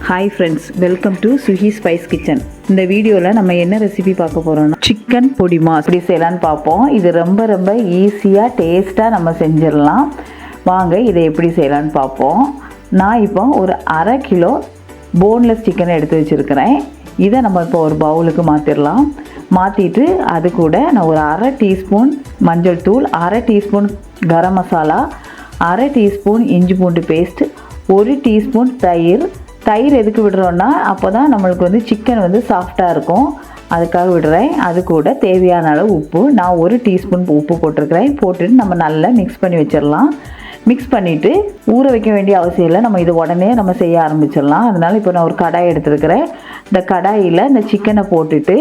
Hi friends, welcome to Suhi spice kitchen. இந்த வீடியோவில் நம்ம என்ன ரெசிபி பார்க்க போகிறோம்னா சிக்கன் பொடி மாஸ் எப்படி செய்யலான்னு பார்ப்போம். இது ரொம்ப ரொம்ப ஈஸியாக டேஸ்ட்டாக நம்ம செஞ்சிடலாம். வாங்க இதை எப்படி செய்யலான்னு பார்ப்போம். நான் இப்போ ஒரு அரை கிலோ போன்லெஸ் சிக்கனை எடுத்து வச்சுருக்கிறேன். இதை நம்ம இப்போ ஒரு பவுலுக்கு மாற்றிடலாம். மாற்றிட்டு அது கூட நான் ஒரு அரை டீஸ்பூன் மஞ்சள் தூள், அரை டீஸ்பூன் கரம் மசாலா, அரை டீஸ்பூன் இஞ்சி பூண்டு பேஸ்ட், ஒரு டீஸ்பூன் தயிர் எதுக்கு விடுறோன்னா அப்போ தான் நம்மளுக்கு வந்து சிக்கன் வந்து சாஃப்டாக இருக்கும், அதுக்காக விடுறேன். அது கூட தேவையான அளவு உப்பு, நான் ஒரு டீஸ்பூன் உப்பு போட்டிருக்கிறேன். போட்டுட்டு நம்ம நல்லா மிக்ஸ் பண்ணி வச்சிடலாம். மிக்ஸ் பண்ணிவிட்டு ஊற வைக்க வேண்டிய அவசியம் இல்லை, நம்ம இது உடனே நம்ம செய்ய ஆரம்பிச்சிடலாம். அதனால் இப்போ நான் ஒரு கடாய் எடுத்துருக்கிறேன். இந்த கடாயில் இந்த சிக்கனை போட்டுட்டு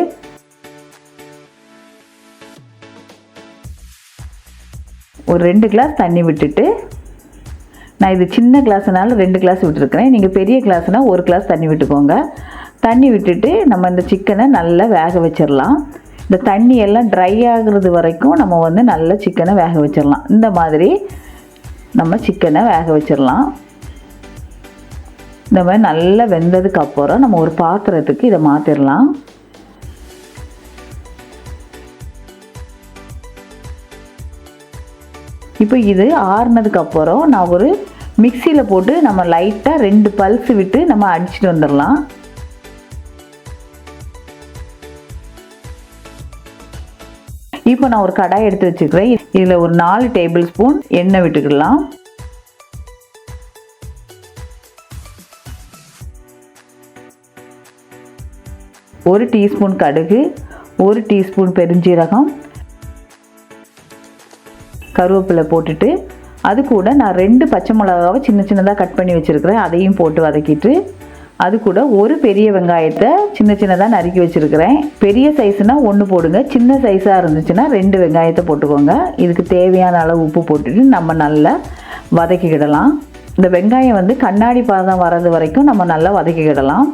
ஒரு 2 கிளாஸ் தண்ணி விட்டுட்டு, நான் இது சின்ன கிளாஸ்னால 2 கிளாஸ் விட்டுருக்கிறேன். நீங்கள் பெரிய கிளாஸ்னால் 1 கிளாஸ் தண்ணி விட்டுக்கோங்க. தண்ணி விட்டுட்டு நம்ம இந்த சிக்கனை நல்லா வேக வச்சிடலாம். இந்த தண்ணி எல்லாம் ட்ரை ஆகுறது வரைக்கும் நம்ம வந்து நல்லா சிக்கனை வேக வச்சிடலாம். இந்த மாதிரி நம்ம சிக்கனை வேக வச்சிடலாம். இந்த மாதிரி நல்லா வெந்ததுக்கு அப்புறம் நம்ம ஒரு பாத்திரத்துக்கு இதை மாற்றிடலாம். இப்போ இது ஆறுனதுக்கப்புறம் நான் ஒரு மிக்சியில் போட்டு நம்ம லைட்டாக 2 பல்ஸ் விட்டு நம்ம அடிச்சுட்டு வந்துடலாம். இப்போ நான் ஒரு கடாய் எடுத்து வச்சுக்கிறேன். இதில் ஒரு 4 டேபிள் ஸ்பூன் எண்ணெய் விட்டுக்கலாம். ஒரு டீஸ்பூன் கடுகு, ஒரு டீஸ்பூன் பெருஞ்சீரகம், கருவேப்பிலை போட்டுட்டு அது கூட நான் 2 பச்சை மிளகாவை சின்ன சின்னதாக கட் பண்ணி வச்சுருக்கிறேன். அதையும் போட்டு வதக்கிட்டு அது கூட ஒரு பெரிய வெங்காயத்தை சின்ன சின்னதாக நறுக்கி வச்சுருக்கிறேன். பெரிய சைஸ்னால் 1 போடுங்க, சின்ன சைஸாக இருந்துச்சுன்னா 2 வெங்காயத்தை போட்டுக்கோங்க. இதுக்கு தேவையான அளவு உப்பு போட்டுட்டு நம்ம நல்லா வதக்கிக்கிடலாம். இந்த வெங்காயம் வந்து கண்ணாடி பதம் வர்றது வரைக்கும் நம்ம நல்லா வதக்கிக்கிடலாம்.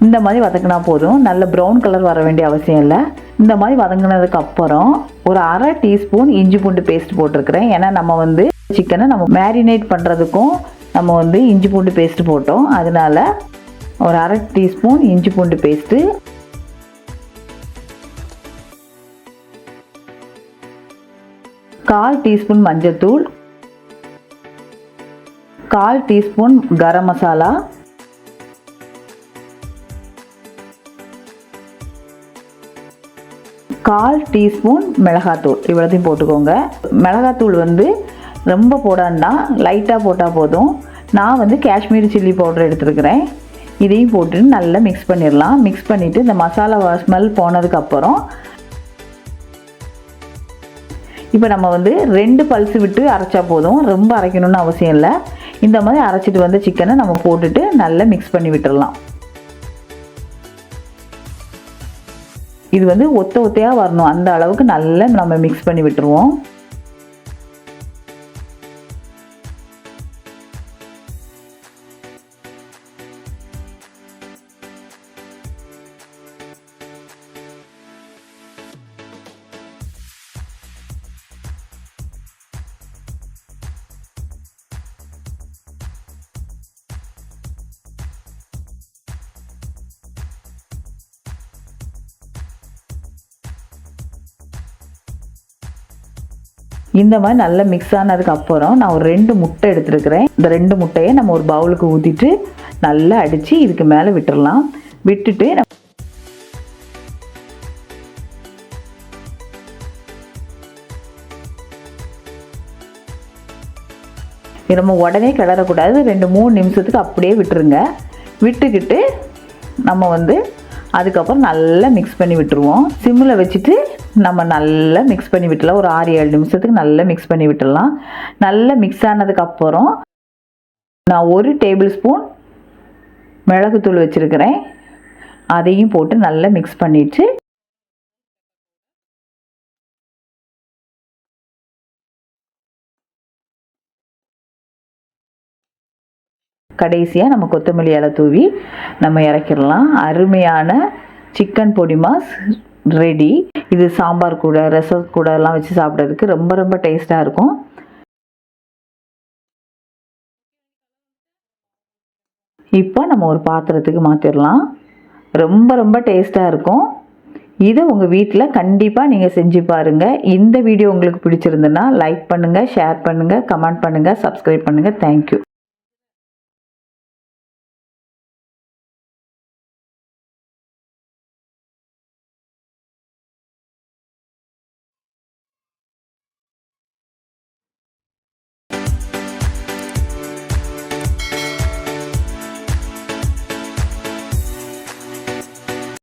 இந்த மாதிரி வதக்கினா போதும், நல்ல ப்ரௌன் கலர் வர வேண்டிய அவசியம் இல்லை. இந்த மாதிரி வதங்கினதுக்கு அப்புறம் ஒரு அரை டீஸ்பூன் இஞ்சி பூண்டு பேஸ்ட் போட்டிருக்கிறேன். ஏன்னா நம்ம வந்து சிக்கனை நம்ம மேரினேட் பண்ணுறதுக்கும் நம்ம வந்து இஞ்சி பூண்டு பேஸ்ட் போட்டோம். அதனால ஒரு அரை டீஸ்பூன் இஞ்சி பூண்டு பேஸ்ட்டு, கால் டீஸ்பூன் மஞ்சள் தூள், கால் டீஸ்பூன் கரம் மசாலா, கால் டீஸ்பூன் மிளகாத்தூள், இவ்வளோத்தையும் போட்டுக்கோங்க. மிளகாத்தூள் வந்து ரொம்ப போடாண்டா, லைட்டாக போட்டால் போதும். நான் வந்து காஷ்மீரி சில்லி பவுடர் எடுத்துருக்கிறேன். இதையும் போட்டு நல்லா மிக்ஸ் பண்ணிடலாம். மிக்ஸ் பண்ணிவிட்டு இந்த மசாலா ஸ்மெல் போனதுக்கப்புறம் இப்போ நம்ம வந்து 2 பல்ஸ் விட்டு அரைச்சா போதும், ரொம்ப அரைக்கணும்னு அவசியம் இல்லை. இந்த மாதிரி அரைச்சிட்டு வந்து சிக்கனை நம்ம போட்டுட்டு நல்லா மிக்ஸ் பண்ணி விட்டுடலாம். இது வந்து ஒத்தையாக வரணும், அந்த அளவுக்கு நல்லா நம்ம மிக்ஸ் பண்ணி விட்டுருவோம். இந்த மாதிரி நல்லா மிக்ஸ் ஆனதுக்கப்புறம் நான் ஒரு 2 முட்டை எடுத்துருக்கிறேன். இந்த 2 முட்டையை நம்ம ஒரு பவுலுக்கு ஊற்றிட்டு நல்லா அடித்து இதுக்கு மேலே விட்டுடலாம். விட்டுட்டு நம்ம உடனே கிளறக்கூடாது, 2-3 நிமிஷத்துக்கு அப்படியே விட்டுருங்க. விட்டுக்கிட்டு நம்ம வந்து அதுக்கப்புறம் நல்லா மிக்ஸ் பண்ணி விட்டுருவோம். சிம்மில் வச்சுட்டு நம்ம நல்லா மிக்ஸ் பண்ணி விட்டுலாம். ஒரு 6-7 நிமிஷத்துக்கு நல்லா மிக்ஸ் பண்ணி விட்டுடலாம். நல்லா மிக்ஸ் ஆனதுக்கப்புறம் நான் ஒரு டேபிள் ஸ்பூன் மிளகுத்தூள் வச்சுருக்கிறேன். அதையும் போட்டு நல்லா மிக்ஸ் பண்ணிவிட்டு கடைசியாக நம்ம கொத்தமல்லி இலை தூவி நம்ம இறக்கிடலாம். அருமையான சிக்கன் பொடி மாஸ் ரெடி. இது சாம்பார் கூட ரசம் கூட எல்லாம் வச்சு சாப்பிட்றதுக்கு ரொம்ப ரொம்ப டேஸ்ட்டாக இருக்கும். இப்போ நம்ம ஒரு பாத்திரத்துக்கு மாற்றிடலாம். ரொம்ப ரொம்ப டேஸ்ட்டாக இருக்கும். இதை உங்கள் வீட்டில் கண்டிப்பாக நீங்கள் செஞ்சு பாருங்கள். இந்த வீடியோ உங்களுக்கு பிடிச்சிருந்துன்னா லைக் பண்ணுங்கள், ஷேர் பண்ணுங்கள், கமெண்ட் பண்ணுங்கள், சப்ஸ்கிரைப் பண்ணுங்கள். தேங்க்யூ.